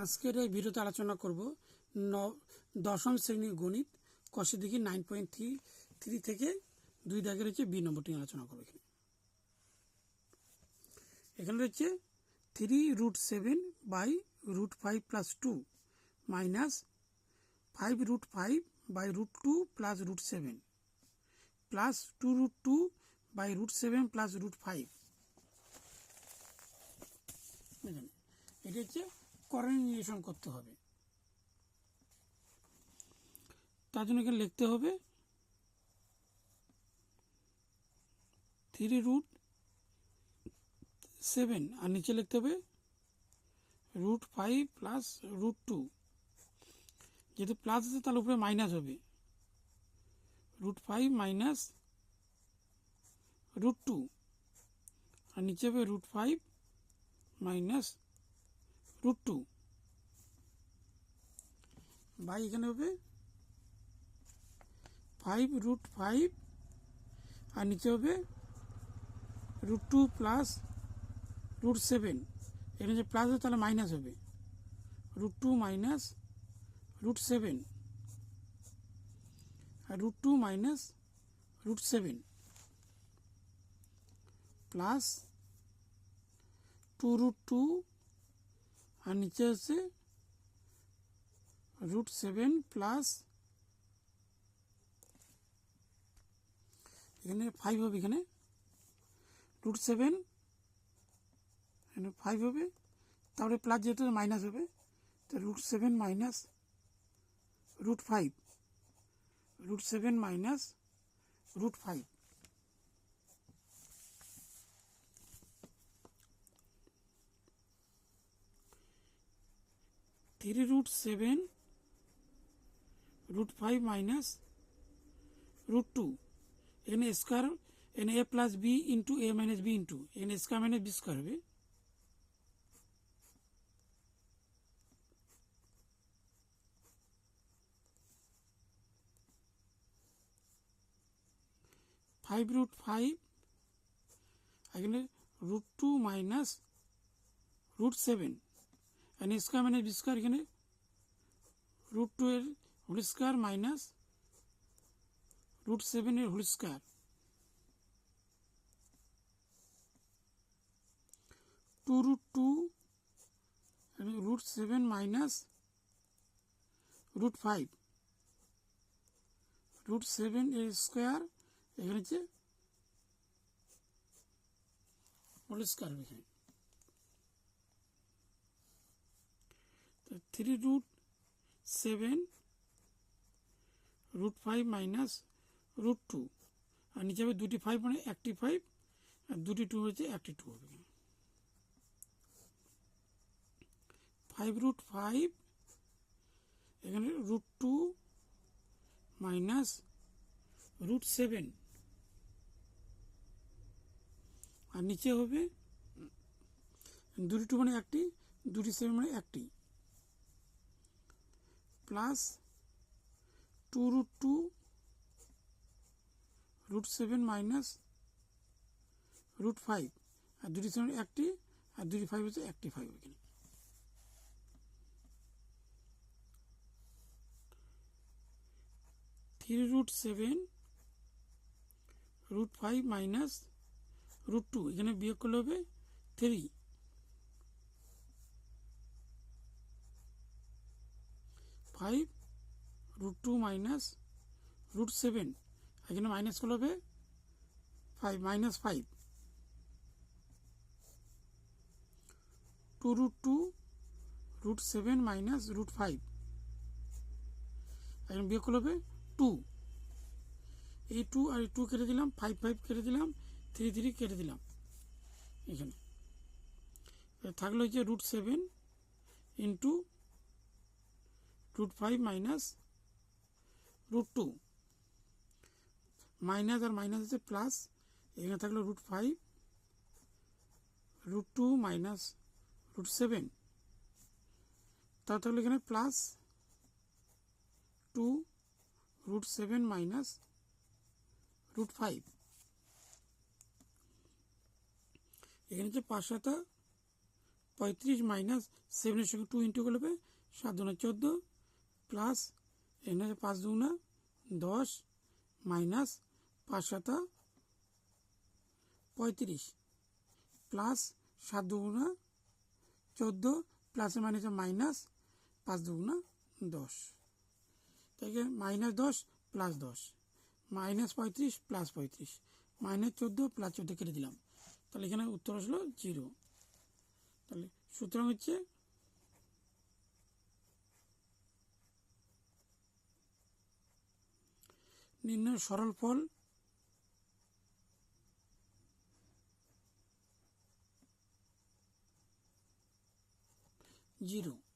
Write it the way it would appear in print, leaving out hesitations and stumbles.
আজকের এই ভিডিওতে আলোচনা করব দশম শ্রেণীর গণিত কষে দেখি 9.3 থেকে 2 দাগের হচ্ছে বি নম্বরটি আলোচনা করব। এখানে রয়েছে 3√7/√5 + 2 মাইনাস 5√5/√2 + √7 প্লাস 2√2/√7 + √5। এটা হচ্ছে কোঅর্ডিনেশন করতে হবে। তার জন্য এখানে লিখতে হবে 3√7 আর নিচে লিখতে হবে √5 + √2। যেহেতু প্লাস আছে তাহলে উপরে মাইনাস হবে, √5 - √2 আর নিচে হবে √5 - √2 বাই এখানে হবে 5√5 আর নিচে হবে √2 + √7। এখানে যে প্লাস হবে তাহলে মাইনাস হবে, √2 - √7 আর √2 - √7 প্লাস 2√2 আর নিচে আছে √7 প্লাস এখানে 5 হবে, এখানে √7 এখানে 5 হবে, তাহলে প্লাস যেহেতু মাইনাস হবে তো √7 - √5, √7 - √5। (3√7 √5 - √2) এখানে স্কোয়ার, এখানে a + b * a - b এখানে স্কোয়ার মাইনাস বি স্কোয়ার হবে, (5√5) এখানে √2 - √7 এখানে স্কোয়ার মাইনাস বি স্কোয়ার, এখানে √2 এর হোল স্কোয়ার মাইনাস √7 এর হোল স্কোয়ার, 2√2 √7 মাইনাস √5, √7 এর স্কোয়ার এখানে হচ্ছে হোল স্কোয়ার হবে। এখানে 3√7 √5 মাইনাস √2 আর নিচে হবে দুটি 5 মানে একটি 5 আর দুটি 2 হচ্ছে একটি 2 হবে। 5√5 এখানে √2 মাইনাস √7 আর নিচে হবে দুটি 2 মানে একটি, দুটি 7 মানে একটি, প্লাস 2√2 √7 মাইনাস √5 আর দুটি 7 একটি আর দুটি 5 হচ্ছে একটি 5। এখানে 3√7 √5 মাইনাস √2 এখানে বিয়োগ করলে হবে 3, 5 √2 মাইনাস √7 এখানে মাইনাস করলে হবে 5 - 5, 2√2 √7 মাইনাস √5 এখানে বিয়োগ করলে হবে 2, এই 2 আর 2 কেটে দিলাম, 5 5 কেটে দিলাম, 3 3 কেটে দিলাম। এখানে থাকলে হচ্ছে √7 ইন্টু √5 মাইনাস √2, মাইনাস আর মাইনাস হচ্ছে প্লাস, এখানে থাকলো √5 √2 মাইনাস √7, তা থাকলে এখানে প্লাস 2 √7 মাইনাস √5। এখানে হচ্ছে 5 7 35 মাইনাস 7 এর সঙ্গে 2 ইন্টু করলে 7 দুগুণা 14 প্লাস এখানে 5 দুগুণা 10 মাইনাস 5 সাতা 35 প্লাস 7 দুগুণা 14 প্লাস মাইনাসে মাইনাস 5 দুগুণা 10, তাই minus 10 plus 10 minus 35 plus 35 minus 14 plus 14 কেটে দিলাম, তাহলে এখানে উত্তর আসলো 0। তাহলে সুতরাং হচ্ছে নির্ণয় সরল ফল 0।